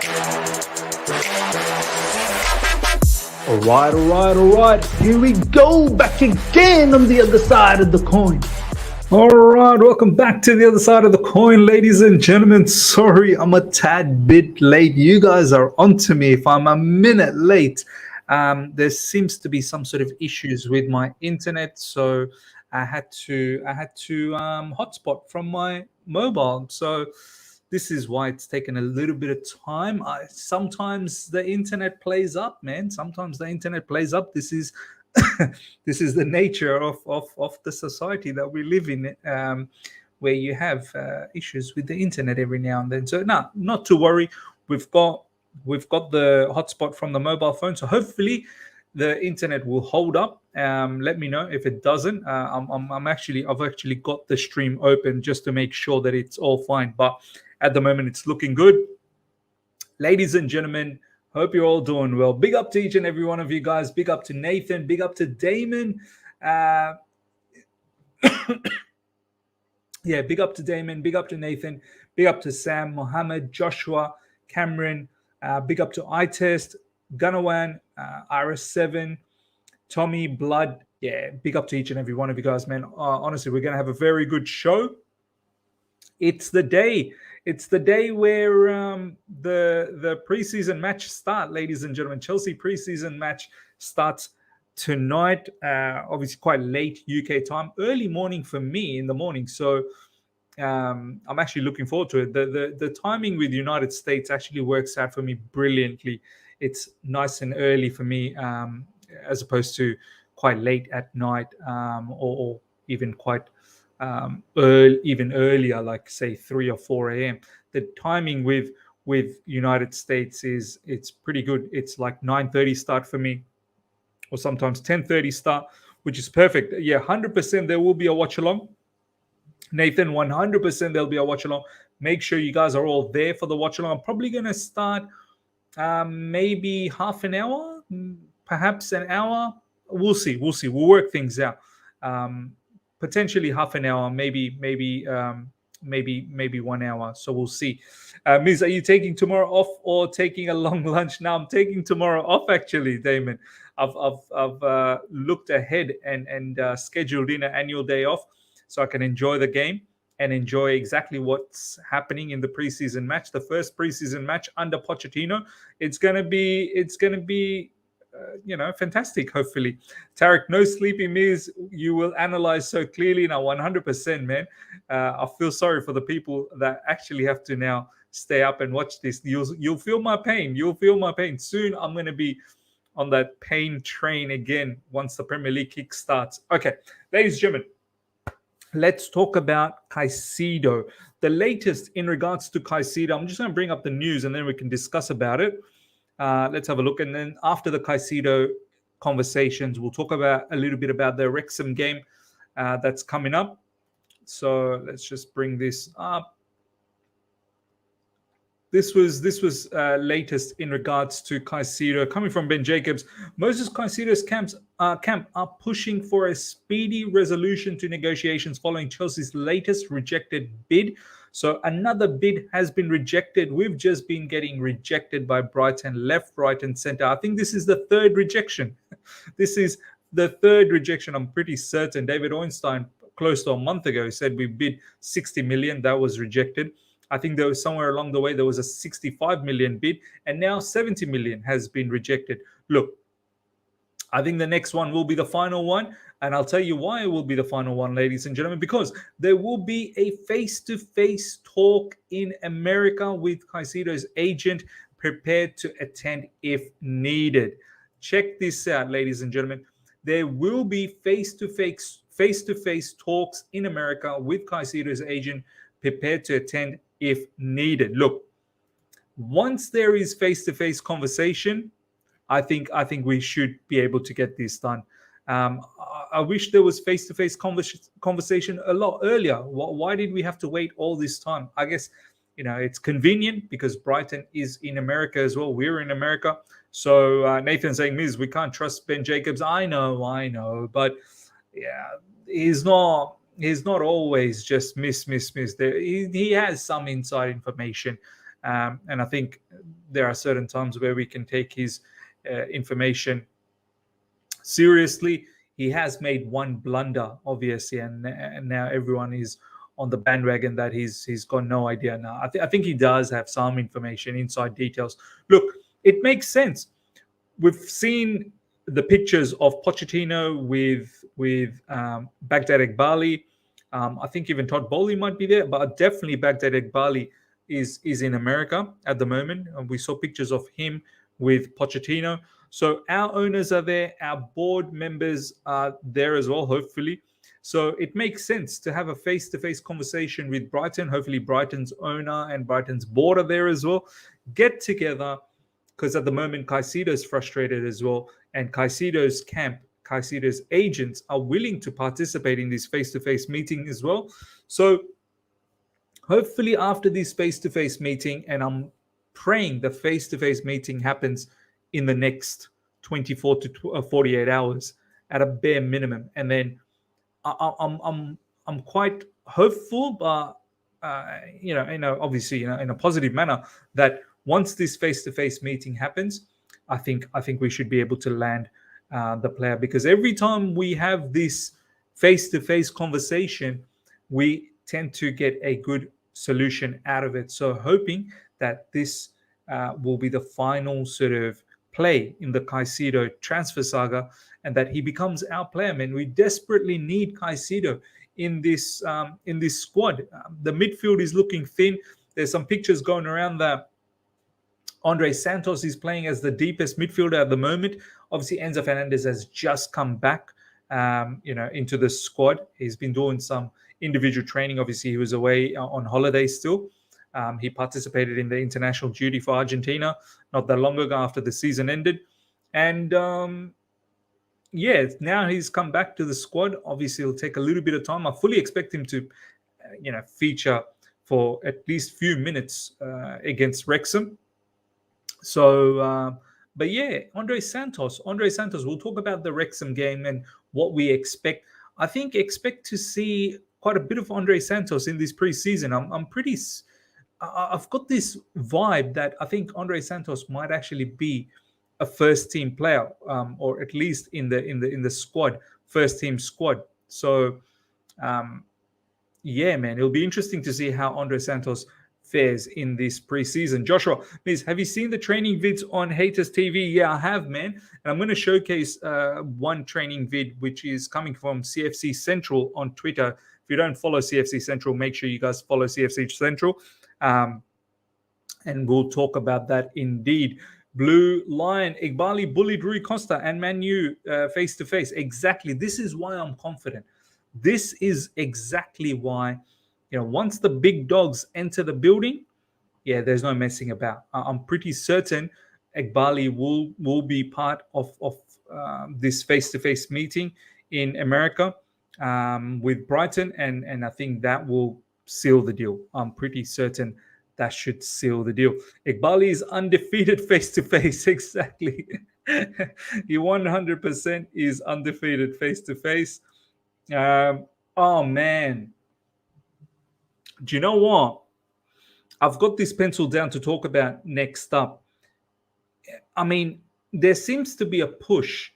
All right. Here we go, back again on the other side of the coin. All right, welcome back to the other side of the coin, ladies and gentlemen. Sorry, I'm a tad bit late. You guys are onto me if I'm a minute late. There seems to be some sort of issues with my internet, so I had to hotspot from my mobile. So this is why it's taken a little bit of time. Sometimes the internet plays up, man. Sometimes the internet plays up. This is this is the nature of the society that we live in, where you have issues with the internet every now and then. So no, not to worry. We've got the hotspot from the mobile phone, so hopefully the internet will hold up. Let me know if it doesn't. I've actually got the stream open just to make sure that it's all fine. But at the moment, it's looking good. Ladies and gentlemen, hope you're all doing well. Big up to each and every one of you guys. Big up to Nathan. Big up to Damon. Yeah, big up to Damon. Big up to Nathan. Big up to Sam, Mohammed, Joshua, Cameron. Big up to iTest, Gunawan, RS7, Tommy, Blood. Yeah, big up to each and every one of you guys, man. Honestly, we're going to have a very good show. It's the day. It's the day where the preseason match start, ladies and gentlemen. Chelsea preseason match starts tonight. Obviously, quite late UK time, early morning for me in the morning. So I'm actually looking forward to it. The timing with the United States actually works out for me brilliantly. It's nice and early for me, as opposed to quite late at night, or even quite even earlier, like say 3 or 4 a.m. The timing with United States it's pretty good. It's like 9:30 start for me, or sometimes 10:30 start, which is perfect. Yeah, 100% there will be a watch along. Nathan, 100% there'll be a watch along. Make sure you guys are all there for the watch along. I'm probably going to start maybe half an hour, perhaps an hour. We'll see. We'll work things out. Potentially half an hour, maybe 1 hour. So we'll see. Miz, are you taking tomorrow off or taking a long lunch? Now I'm taking tomorrow off, actually, Damon. I've looked ahead and scheduled in an annual day off so I can enjoy the game and enjoy exactly what's happening in the preseason match. The first preseason match under Pochettino. It's gonna be fantastic, hopefully. Tarek, no sleepy Miz. You will analyze so clearly now, 100%, man. I feel sorry for the people that actually have to now stay up and watch this. You'll feel my pain. You'll feel my pain. Soon I'm going to be on that pain train again once the Premier League kick starts. Okay, ladies and gentlemen, let's talk about Caicedo. The latest in regards to Caicedo, I'm just going to bring up the news and then we can discuss about it. Let's have a look. And then after the Caicedo conversations, we'll talk about a little bit about the Wrexham game that's coming up. So let's just bring this up. This was latest in regards to Caicedo coming from Ben Jacobs. Moises Caicedo's camp are pushing for a speedy resolution to negotiations following Chelsea's latest rejected bid. So another bid has been rejected. We've just been getting rejected by Brighton, left, right, and center. I think this is the third rejection. This is the third rejection. I'm pretty certain. David Ornstein, close to a month ago, said we bid 60 million. That was rejected. I think there was somewhere along the way, there was a 65 million bid, and now 70 million has been rejected. Look, I think the next one will be the final one. And I'll tell you why it will be the final one, ladies and gentlemen, because there will be a face-to-face talk in America with Caicedo's agent prepared to attend if needed. Check this out, ladies and gentlemen. There will be face-to-face talks in America with Caicedo's agent prepared to attend if needed. Look, once there is face-to-face conversation, I think we should be able to get this done. I wish there was face-to-face conversation a lot earlier. Why did we have to wait all this time? I guess, it's convenient because Brighton is in America as well. We're in America. So Nathan saying, Miz, we can't trust Ben Jacobs. I know. But yeah, he's not always just miss. He has some inside information. And I think there are certain times where we can take his information seriously. He has made one blunder, obviously, and now everyone is on the bandwagon that he's got no idea now. I think he does have some information, inside details. Look, it makes sense. We've seen the pictures of Pochettino with Baghdad Eghbali. I think even Todd Bowley might be there, but definitely Baghdad Eghbali is in America at the moment. And we saw pictures of him with Pochettino. So our owners are there, our board members are there as well, hopefully. So it makes sense to have a face-to-face conversation with Brighton. Hopefully Brighton's owner and Brighton's board are there as well. Get together, because at the moment Caicedo is frustrated as well, and Caicedo's camp, Caicedo's agents are willing to participate in this face-to-face meeting as well. So hopefully after this face-to-face meeting, and I'm praying the face-to-face meeting happens in the next 24 to 48 hours at a bare minimum, and then I'm quite hopeful, but obviously, in a positive manner, that once this face-to-face meeting happens, I think we should be able to land the player, because every time we have this face-to-face conversation, we tend to get a good solution out of it. So hoping that this will be the final sort of play in the Caicedo transfer saga, and that he becomes our player. Man, we desperately need Caicedo in this squad. The midfield is looking thin. There's some pictures going around that Andre Santos is playing as the deepest midfielder at the moment. Obviously, Enzo Fernandez has just come back, into the squad. He's been doing some individual training. Obviously, he was away on holiday still. He participated in the international duty for Argentina not that long ago after the season ended. And now he's come back to the squad. Obviously, it'll take a little bit of time. I fully expect him to, feature for at least few minutes against Wrexham. So, but yeah, Andre Santos, we'll talk about the Wrexham game and what we expect. I think expect to see quite a bit of Andre Santos in this preseason. I've got this vibe that I think Andre Santos might actually be a first team player, or at least in the squad, first team squad. So, man, it'll be interesting to see how Andre Santos fares in this preseason. Joshua, please, have you seen the training vids on Haters TV? Yeah, I have, man. And I'm going to showcase one training vid, which is coming from CFC Central on Twitter. If you don't follow CFC Central, make sure you guys follow CFC Central. And we'll talk about that indeed. Blue Lion, Eghbali bullied Rui Costa and Man U face to face. Exactly. This is why I'm confident. This is exactly why, once the big dogs enter the building, there's no messing about. I'm pretty certain Eghbali will be part of this face-to-face meeting in America with Brighton, and I think that will seal the deal. I'm pretty certain that should seal the deal. Eghbali is undefeated face-to-face. Exactly. He 100% is undefeated face-to-face. Oh, man. Do you know what? I've got this pencil down to talk about next up. I mean, there seems to be a push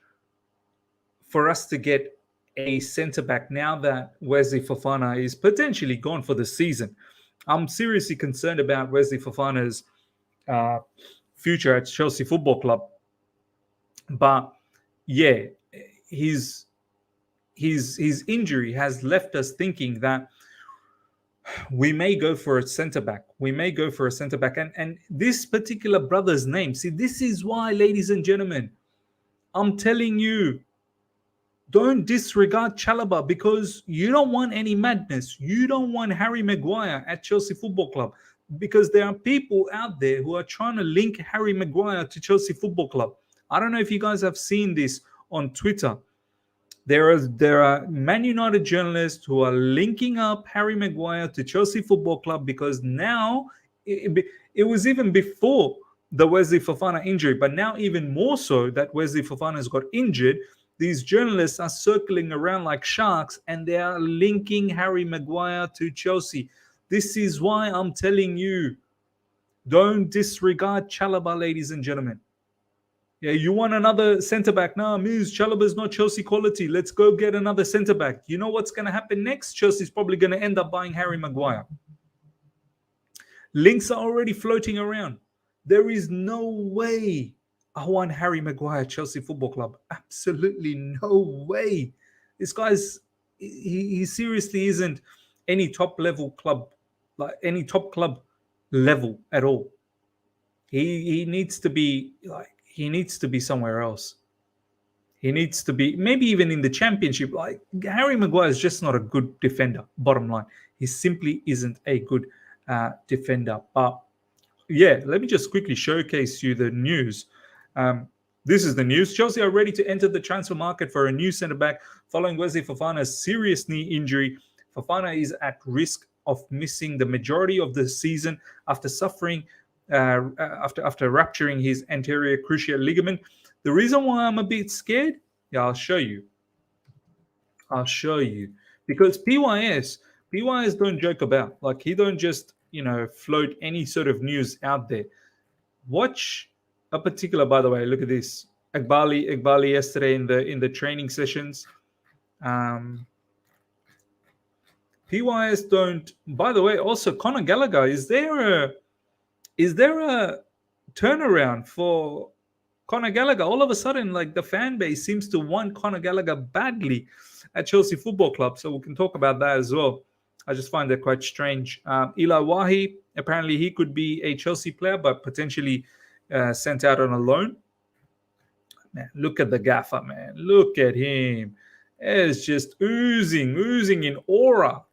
for us to get a centre-back now that Wesley Fofana is potentially gone for the season. I'm seriously concerned about Wesley Fofana's future at Chelsea Football Club. But yeah, his injury has left us thinking that we may go for a centre-back. And this particular brother's name, see, this is why, ladies and gentlemen, I'm telling you, don't disregard Chalobah, because you don't want any madness. You don't want Harry Maguire at Chelsea Football Club, because there are people out there who are trying to link Harry Maguire to Chelsea Football Club. I don't know if you guys have seen this on Twitter. There are Man United journalists who are linking up Harry Maguire to Chelsea Football Club, because now it was even before the Wesley Fofana injury, but now even more so that Wesley Fofana has got injured. These journalists are circling around like sharks, and they are linking Harry Maguire to Chelsea. This is why I'm telling you, Don't disregard Chalobah, ladies and gentlemen. Yeah, you want another centre back? No, Moose, Chalobah's not Chelsea quality. Let's go get another centre back. You know what's going to happen next? Chelsea's probably going to end up buying Harry Maguire. Links are already floating around. There is no way I want Harry Maguire, Chelsea Football Club. Absolutely no way. This guy's he seriously isn't any top level club, like any top club level at all. He needs to be somewhere else. He needs to be maybe even in the championship. Like Harry Maguire is just not a good defender. Bottom line, he simply isn't a good defender. But yeah, let me just quickly showcase you the news. This is the news. Chelsea are ready to enter the transfer market for a new centre back following Wesley Fofana's serious knee injury. Fofana is at risk of missing the majority of the season after suffering after rupturing his anterior cruciate ligament. The reason why I'm a bit scared, yeah, I'll show you. Because PYS don't joke about. Like he don't just float any sort of news out there. Watch a particular, by the way, look at this. Iqbali yesterday in the training sessions. PYS don't. By the way, also Conor Gallagher. Is there a turnaround for Conor Gallagher? All of a sudden, like the fan base seems to want Conor Gallagher badly at Chelsea Football Club. So we can talk about that as well. I just find that quite strange. Eli Wahi, apparently he could be a Chelsea player, but potentially sent out on a loan. Man, look at the gaffer, man. Look at him. It's just oozing in aura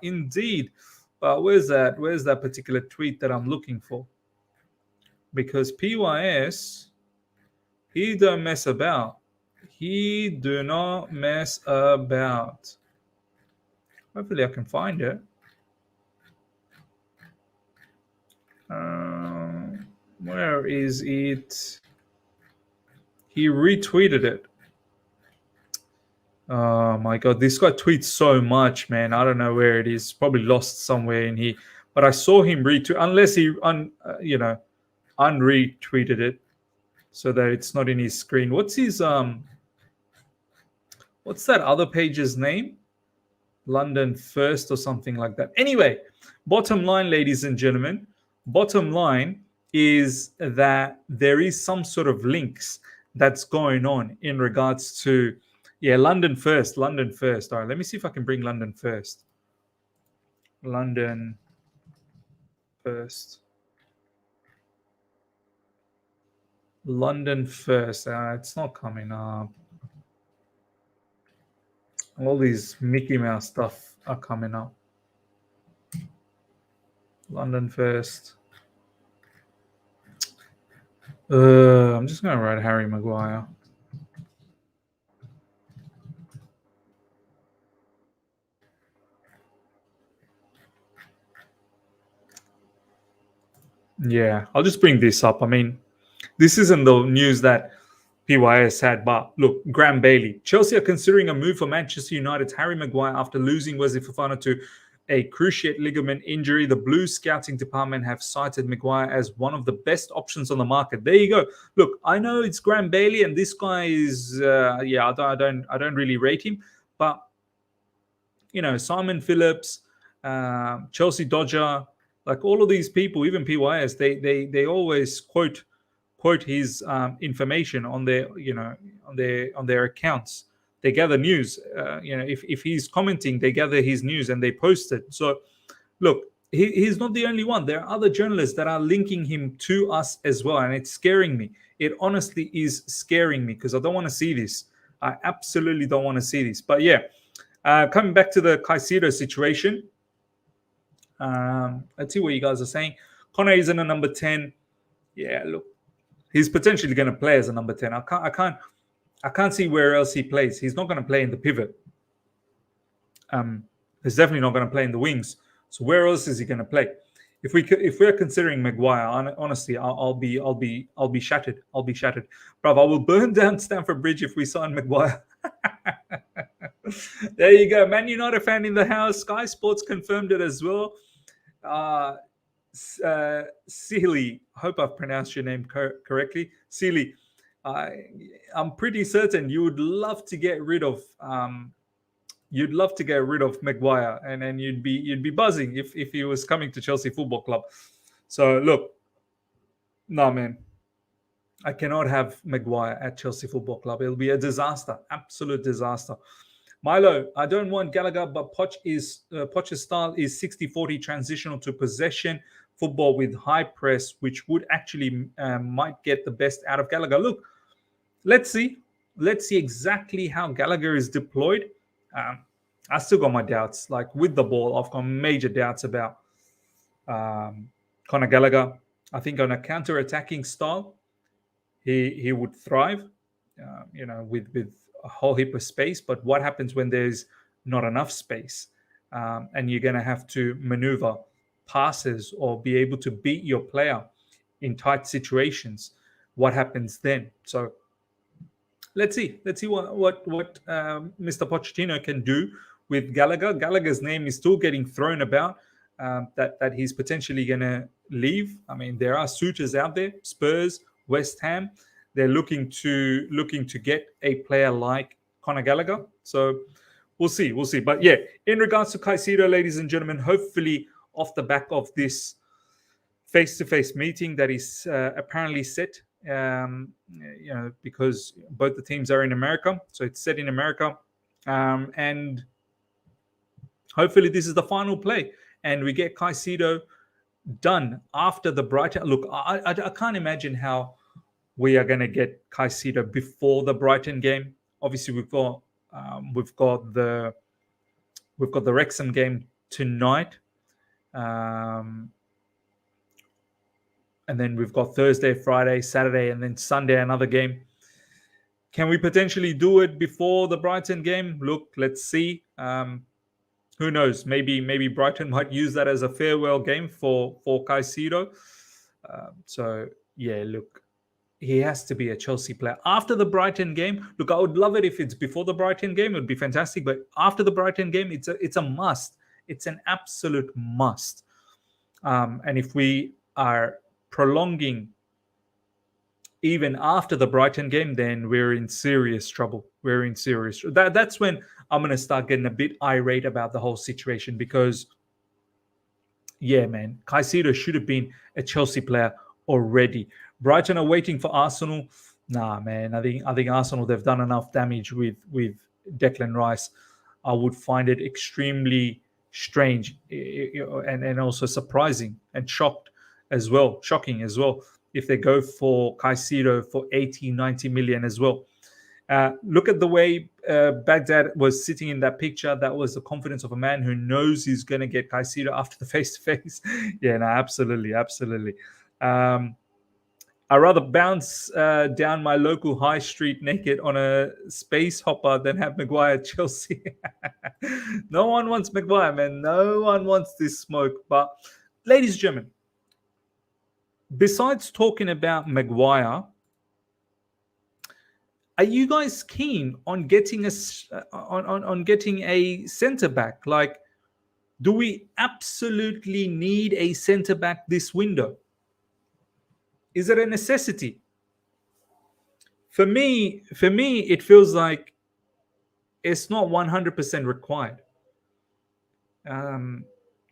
indeed. But where's that particular tweet that I'm looking for? Because PYS, he don't mess about. He do not mess about. Hopefully I can find it. Where is it? He retweeted it. Oh my god, this guy tweets so much, man. I don't know where it is. Probably lost somewhere in here. But I saw him retweet, unless he unretweeted it so that it's not in his screen. What's his what's that other page's name? London First or something like that. Anyway, bottom line, ladies and gentlemen, bottom line is that there is some sort of links that's going on in regards to London First. All right, let me see if I can bring London First. London First. It's not coming up. All these Mickey Mouse stuff are coming up. London First. I'm just going to write Harry Maguire. Yeah, I'll just bring this up. I mean, this isn't the news that PYS had, but look, Graham Bailey. Chelsea are considering a move for Manchester United's Harry Maguire after losing Wesley Fofana to a cruciate ligament injury. The Blues scouting department have cited Maguire as one of the best options on the market. There you go. Look, I know it's Graham Bailey, and this guy is, I don't really rate him, but Simon Phillips, Chelsea Dodger, like all of these people, even PYS, they always quote his information on their accounts. They gather news. If he's commenting, they gather his news and they post it. So, look, he's not the only one. There are other journalists that are linking him to us as well, and it's scaring me. It honestly is scaring me because I don't want to see this. I absolutely don't want to see this. But yeah, coming back to the Caicedo situation, let's see what you guys are saying. Conor isn't a number 10. Yeah, look, he's potentially going to play as a number 10. I can't see where else he plays. He's not going to play in the pivot. He's definitely not going to play in the wings. So where else is he going to play? If we're considering Maguire, honestly, I'll be shattered. I'll be shattered, bruv. I will burn down Stamford Bridge if we sign Maguire. There you go, Man United fan in the house. Sky Sports confirmed it as well. Sealy, I hope I've pronounced your name correctly. Sealy, I'm pretty certain you would love to get rid of Maguire, and then you'd be buzzing if he was coming to Chelsea Football Club. So look, no man, I cannot have Maguire at Chelsea Football Club. It'll be a disaster, absolute disaster. Milo, I don't want Gallagher, but Poch's style is 60-40 transitional to possession football with high press, which would actually might get the best out of Gallagher. Look, let's see exactly how Gallagher is deployed. I still got my doubts. Like with the ball, I've got major doubts about Conor Gallagher. I think on a counter-attacking style, he would thrive, with a whole heap of space. But what happens when there's not enough space, and you're going to have to maneuver passes or be able to beat your player in tight situations? What happens then? So let's see what Mr. Pochettino can do with Gallagher. Gallagher's name is still getting thrown about, that he's potentially going to leave. I mean, there are suitors out there, Spurs, West Ham. They're looking to get a player like Conor Gallagher. So we'll see. But yeah, in regards to Caicedo, ladies and gentlemen, hopefully off the back of this face-to-face meeting that is apparently set, because both the teams are in America, so it's set in America, and hopefully this is the final play, and we get Caicedo done after the Brighton. Look, I can't imagine how we are going to get Caicedo before the Brighton game. Obviously, we've got the Wrexham game tonight, and then we've got Thursday, Friday, Saturday, and then Sunday another game. Can we potentially do it before the Brighton game? Look, let's see. Who knows? Maybe Brighton might use that as a farewell game for Caicedo. So yeah, look, he has to be a Chelsea player after the Brighton game. Look, I would love it if it's before the Brighton game. It would be fantastic. But after the Brighton game, it's a must. It's an absolute must. And if we are prolonging even after the Brighton game, then we're in serious trouble. That's when I'm going to start getting a bit irate about the whole situation, because, yeah, man, Caicedo should have been a Chelsea player already. Brighton are waiting for Arsenal. Nah, man, I think Arsenal, they've done enough damage with Declan Rice. I would find it extremely strange and also surprising and shocking as well, if they go for Caicedo for 80, 90 million as well. Look at the way Baghdad was sitting in that picture. That was the confidence of a man who knows he's going to get Caicedo after the face-to-face. Yeah, no, absolutely. I'd rather bounce down my local high street naked on a space hopper than have Maguire at Chelsea. No one wants Maguire, man. No one wants this smoke. But, ladies and gentlemen, besides talking about Maguire, are you guys keen on getting a centre back? Like, do we absolutely need a centre back this window? Is it a necessity? For me, it feels like it's not 100% required.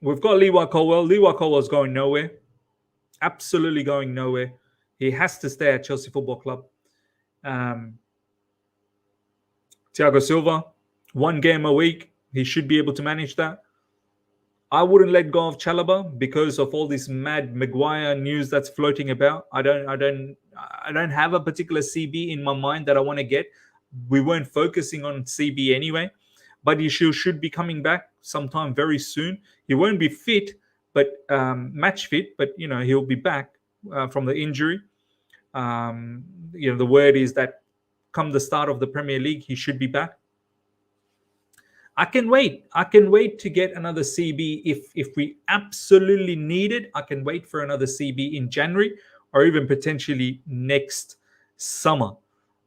We've got Levi Colwell. Levi Colwell's going nowhere. Absolutely going nowhere. He has to stay at Chelsea Football Club. Thiago Silva, 1 game a week. He should be able to manage that. I wouldn't let go of Chalobah because of all this mad Maguire news that's floating about. I don't have a particular CB in my mind that I want to get. We weren't focusing on CB anyway, but he should be coming back sometime very soon. He won't be fit, but match fit, but he'll be back from the injury. The word is that come the start of the Premier League, he should be back. I can wait to get another CB if we absolutely need it. I can wait for another CB in January or even potentially next summer.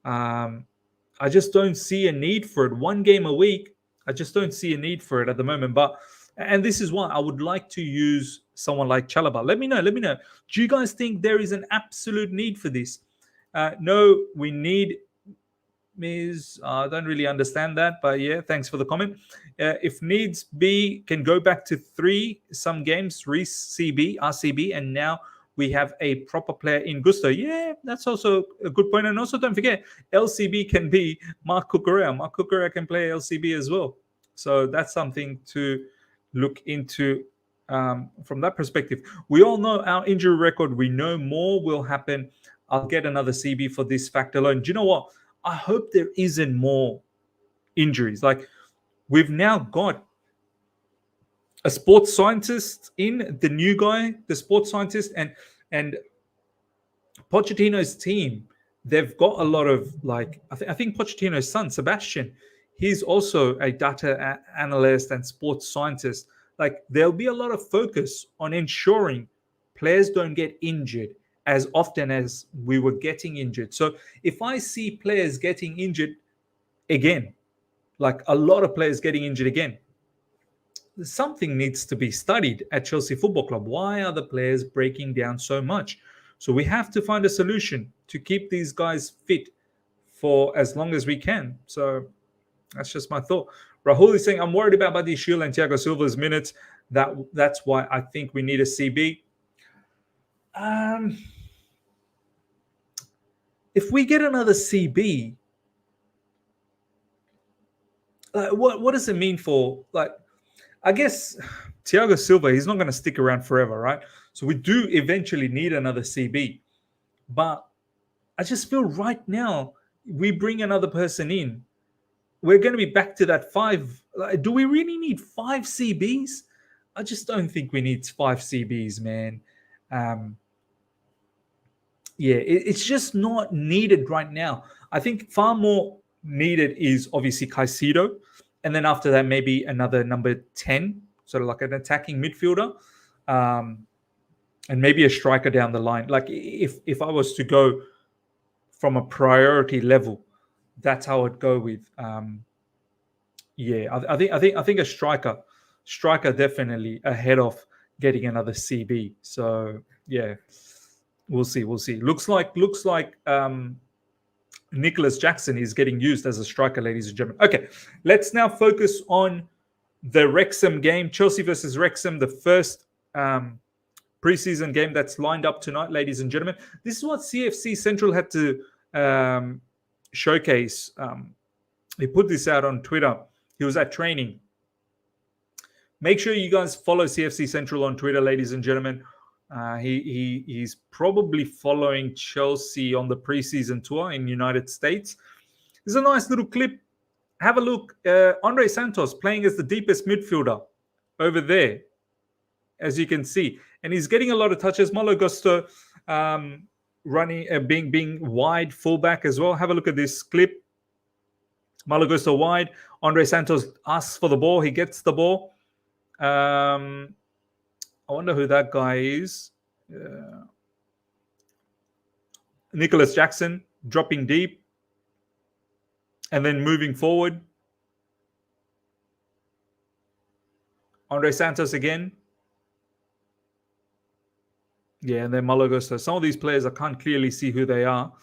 I just don't see a need for it. 1 game a week, I just don't see a need for it at the moment. But And this is why I would like to use someone like Chalobah. Let me know. Let me know. Do you guys think there is an absolute need for this? No, we need I don't really understand that, but yeah, thanks for the comment. If needs be, can go back to 3 some games, 3 RCB, and now we have a proper player in Gusto. Yeah, that's also a good point. And also, don't forget, LCB can be Mark Cucurella. Mark Cucurella can play LCB as well. So that's something to look into from that perspective. We all know our injury record. We know more will happen. I'll get another CB for this fact alone. Do you know what? I hope there isn't more injuries. Like, we've now got a sports scientist in, the new guy, the sports scientist, and Pochettino's team. They've got a lot of, like, I think Pochettino's son Sebastian, he's also a data analyst and sports scientist. Like, there'll be a lot of focus on ensuring players don't get injured as often as we were getting injured. So if I see players getting injured again, like a lot of players getting injured again, something needs to be studied at Chelsea Football Club. Why are the players breaking down so much? So we have to find a solution to keep these guys fit for as long as we can. So that's just my thought. Rahul is saying, I'm worried about Buddy Shield and Thiago Silva's minutes. That's why I think we need a CB. If we get another CB, what does it mean for, like, I guess Thiago Silva, he's not going to stick around forever, right? So we do eventually need another CB. But I just feel right now, we bring another person in, we're going to be back to that 5. Like, do we really need 5 CBs? I just don't think we need 5 CBs, man. Yeah, it's just not needed right now. I think far more needed is obviously Caicedo. And then after that, maybe another number 10, sort of like an attacking midfielder. And maybe a striker down the line. Like, if I was to go from a priority level, that's how I'd go with. Yeah, I think a striker definitely ahead of getting another CB. So yeah, we'll see. Looks like Nicholas Jackson is getting used as a striker, ladies and gentlemen. Okay, let's now focus on the Wrexham game, Chelsea versus Wrexham, the first preseason game that's lined up tonight, ladies and gentlemen. This is what CFC Central had to showcase. He put this out on Twitter. He was at training. Make sure you guys follow CFC Central on Twitter, ladies and gentlemen. He's probably following Chelsea on the preseason tour in the United States. There's a nice little clip. Have a look. Andre Santos playing as the deepest midfielder over there, as you can see. And he's getting a lot of touches. Malo Gusto running, being wide fullback as well. Have a look at this clip. Malo Gusto wide. Andre Santos asks for the ball. He gets the ball. I wonder who that guy is. Nicholas Jackson dropping deep and then moving forward. Andre Santos again. Yeah, and then Malo Gusto. Some of these players, I can't clearly see who they are,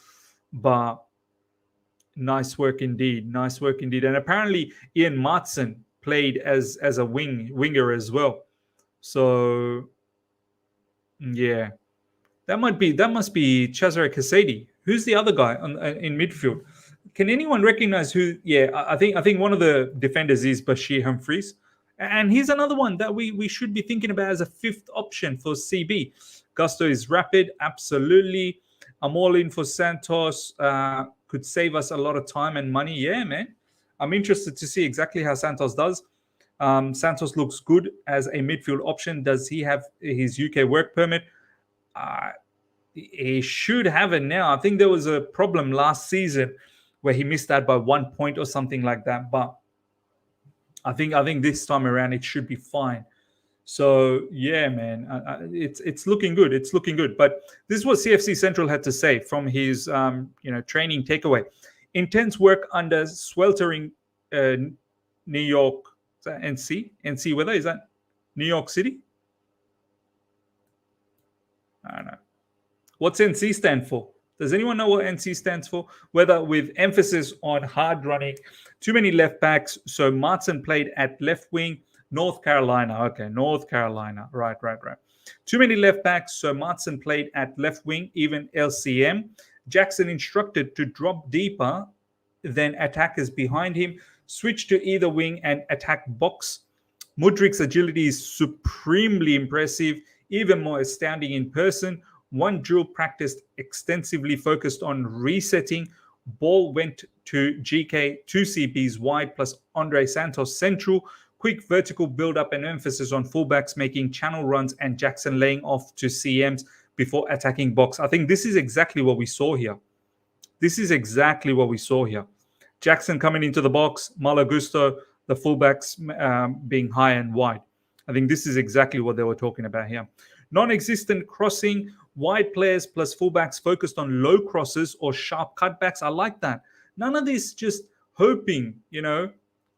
but nice work indeed. Nice work indeed. And apparently Ian Martson played as a winger as well. So yeah, that must be Cesare Casady. Who's the other guy in midfield? Can anyone recognize who? Yeah, I think one of the defenders is Bashir Humphreys, and he's another one that we should be thinking about as a 5th option for CB. Gusto is rapid, absolutely. I'm all in for Santos. Could save us a lot of time and money. Yeah, man. I'm interested to see exactly how Santos does. Santos looks good as a midfield option. Does he have his UK work permit? He should have it now. I think there was a problem last season where he missed out by 1 point or something like that. But I think this time around it should be fine. So yeah, man, it's looking good. It's looking good. But this is what CFC Central had to say from his training takeaway. Intense work under sweltering New York NC weather. Is that New York City? I don't know. What's NC stand for? Does anyone know what NC stands for? Whether with emphasis on hard running, too many left backs. So Martin played at left wing, North Carolina. Okay, North Carolina. Right. Too many left backs. So Martin played at left wing, even LCM. Jackson instructed to drop deeper than attackers behind him, switch to either wing and attack box. Mudrik's agility is supremely impressive, even more astounding in person. One drill practiced extensively focused on resetting. Ball went to GK, two CPs wide plus Andre Santos central. Quick vertical build-up and emphasis on fullbacks making channel runs and Jackson laying off to CMs before attacking box. I think this is exactly what we saw here. Jackson coming into the box, Malo Gusto, the fullbacks being high and wide. I think this is exactly what they were talking about here. Non-existent crossing, wide players plus fullbacks focused on low crosses or sharp cutbacks. I like that. None of this just hoping,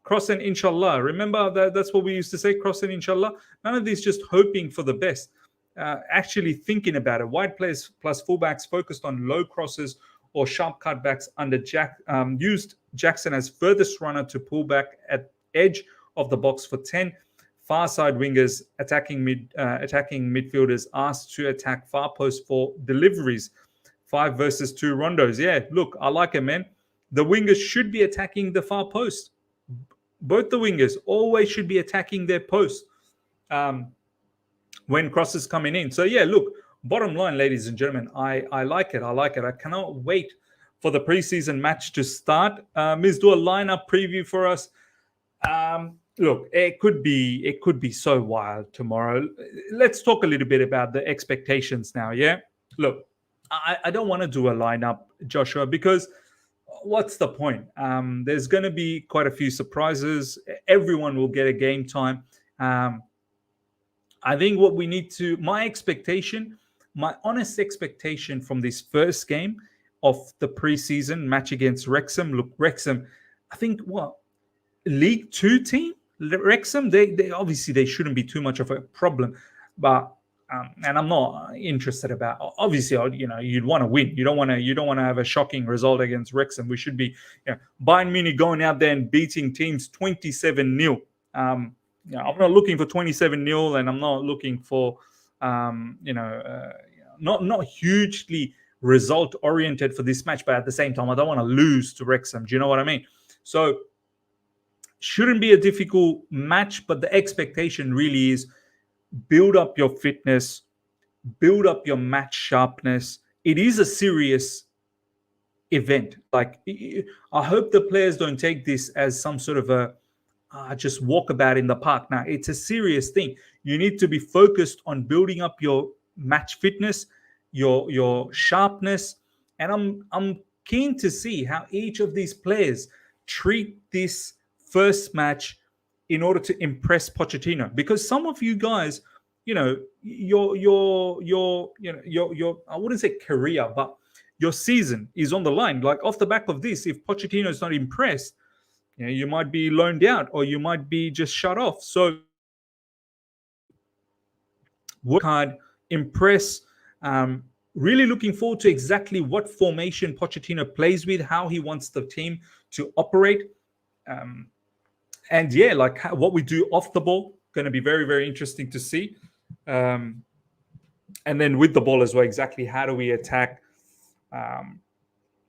cross and inshallah. Remember that's what we used to say, cross and inshallah. None of this just hoping for the best. Actually thinking about it. Wide players plus fullbacks focused on low crosses or sharp cutbacks under used Jackson as furthest runner to pull back at edge of the box for 10. Far side wingers attacking midfielders asked to attack far post for deliveries. 5 versus 2 rondos. Yeah, look, I like it, man. The wingers should be attacking the far post. Both the wingers always should be attacking their post when crosses coming in. So yeah, look, bottom line, ladies and gentlemen, I like it. I cannot wait for the preseason match to start. Miz, do a lineup preview for us. Look, it could be so wild tomorrow. Let's talk a little bit about the expectations now, yeah? Look, I don't want to do a lineup, Joshua, because what's the point? There's going to be quite a few surprises. Everyone will get a game time. I think what we need to... my honest expectation from this first game of the preseason match against Wrexham. Look, Wrexham, I think, League 2 team? Wrexham, they obviously they shouldn't be too much of a problem, but and I'm not interested about. Obviously, you'd want to win. You don't want to have a shocking result against Wrexham. We should be, Bayern Munich going out there and beating teams 27-0. I'm not looking for 27-0, and I'm not looking for, not hugely result oriented for this match. But at the same time, I don't want to lose to Wrexham. Do you know what I mean? So. Shouldn't be a difficult match, but the expectation really is build up your fitness, build up your match sharpness. It is a serious event. Like, I hope the players don't take this as some sort of a just walkabout in the park. Now, it's a serious thing. You need to be focused on building up your match fitness, your sharpness, and I'm keen to see how each of these players treat this first match in order to impress Pochettino, because some of you guys, your I wouldn't say career, but your season is on the line. Like, off the back of this, if Pochettino is not impressed, you might be loaned out or you might be just shut off. So work hard, impress. Really looking forward to exactly what formation Pochettino plays with, how he wants the team to operate. And yeah, like what we do off the ball, going to be very, very interesting to see. And then with the ball as well, exactly how do we attack?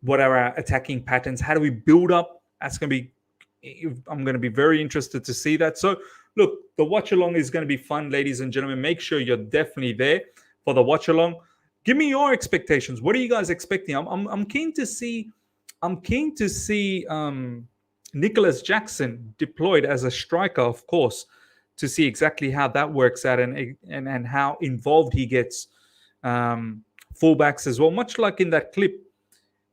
What are our attacking patterns? How do we build up? I'm going to be very interested to see that. So look, the watch along is going to be fun, ladies and gentlemen. Make sure you're definitely there for the watch along. Give me your expectations. What are you guys expecting? I'm keen to see. Nicholas Jackson deployed as a striker, of course, to see exactly how that works out and how involved he gets. Fullbacks as well, much like in that clip.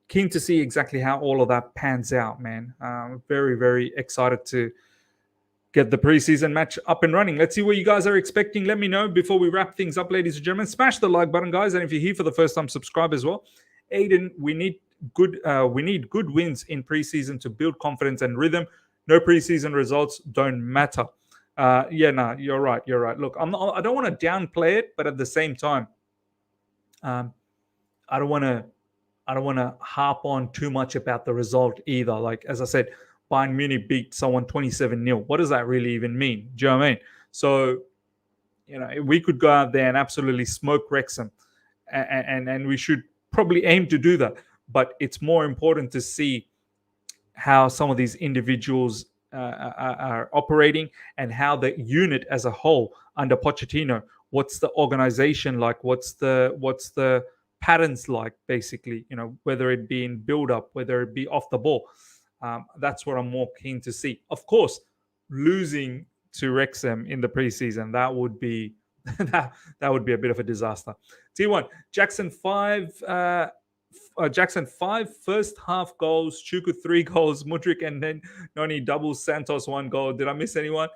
Keen to see exactly how all of that pans out, man. Very, very excited to get the preseason match up and running. Let's see what you guys are expecting. Let me know before we wrap things up, ladies and gentlemen. Smash the like button, guys, and if you're here for the first time, subscribe as well. Aiden, we need good wins in preseason to build confidence and rhythm. No preseason results don't matter. You're right. You're right. Look, I don't want to downplay it, but at the same time, um, I don't want to. I don't want to harp on too much about the result either. Like as I said, Bayern Munich beat someone 27-0. What does that really even mean? Do you know what I mean? So we could go out there and absolutely smoke Wrexham, and we should probably aim to do that. But it's more important to see how some of these individuals are operating and how the unit as a whole under Pochettino. What's the organization like? What's the patterns like? Basically, whether it be in build up, whether it be off the ball. That's what I'm more keen to see. Of course, losing to Wrexham in the preseason, that would be that would be a bit of a disaster. T1 Jackson 5. Jackson 5 first half goals, Chuku 3 goals, Mudryk and then Noni doubles, Santos 1 goal. Did I miss anyone?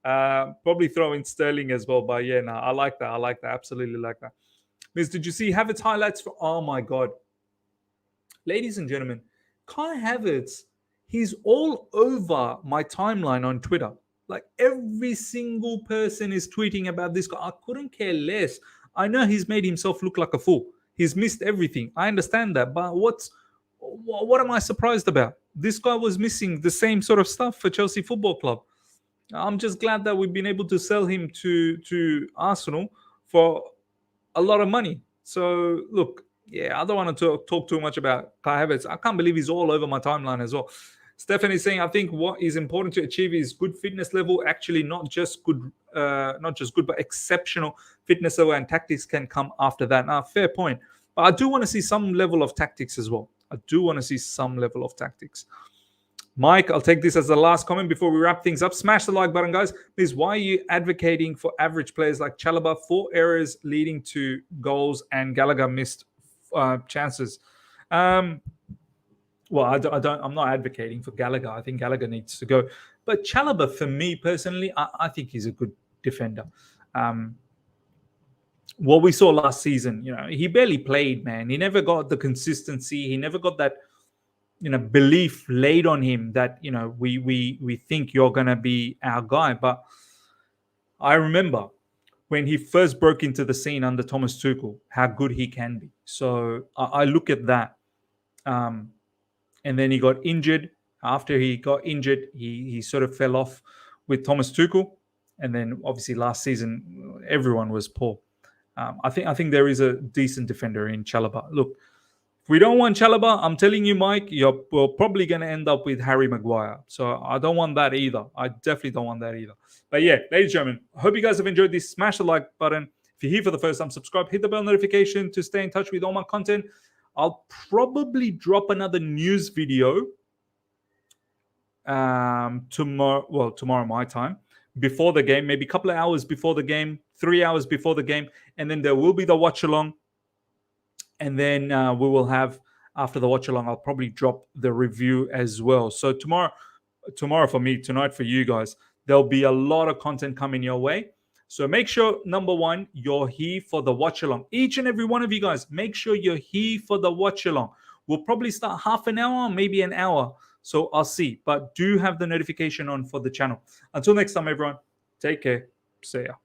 Probably throw in Sterling as well. But yeah, I like that. I like that. Absolutely like that. Miss, did you see Havertz highlights for? Oh my God, ladies and gentlemen, Kai Havertz, he's all over my timeline on Twitter. Like every single person is tweeting about this guy. I couldn't care less. I know he's made himself look like a fool. He's missed everything. I understand that, but what am I surprised about? This guy was missing the same sort of stuff for Chelsea Football Club. I'm just glad that we've been able to sell him to Arsenal for a lot of money. So look, I don't want to talk too much about Kai Havertz. I can't believe he's all over my timeline as well. Stephanie is saying, I think what is important to achieve is good fitness level. Actually, not just good, but exceptional fitness level, and tactics can come after that. Now, fair point. But I do want to see some level of tactics as well. Mike, I'll take this as the last comment before we wrap things up. Smash the like button, guys. Please, why are you advocating for average players like Chalobah? 4 errors leading to goals, and Gallagher missed chances. Well, I'm not advocating for Gallagher. I think Gallagher needs to go. But Chalobah, for me personally, I think he's a good defender. What we saw last season, he barely played, man. He never got the consistency. He never got that, belief laid on him that, we think you're going to be our guy. But I remember when he first broke into the scene under Thomas Tuchel, how good he can be. So I look at that. And then he got injured. After he got injured, he sort of fell off with Thomas Tuchel. And then obviously last season, everyone was poor. I think there is a decent defender in Chalobah. Look, if we don't want Chalobah, I'm telling you, Mike, we're probably going to end up with Harry Maguire. So I don't want that either. I definitely don't want that either. But yeah, ladies and gentlemen, I hope you guys have enjoyed this. Smash the like button. If you're here for the first time, subscribe. Hit the bell notification to stay in touch with all my content. I'll probably drop another news video tomorrow my time, before the game, maybe a couple of hours before the game, 3 hours before the game, and then there will be the watch along, and then we will have, after the watch along, I'll probably drop the review as well. So tomorrow for me, tonight for you guys, there'll be a lot of content coming your way. So make sure, number one, you're here for the watch along. Each and every one of you guys, make sure you're here for the watch along. We'll probably start half an hour, maybe an hour. So I'll see. But do have the notification on for the channel. Until next time, everyone, take care. See ya.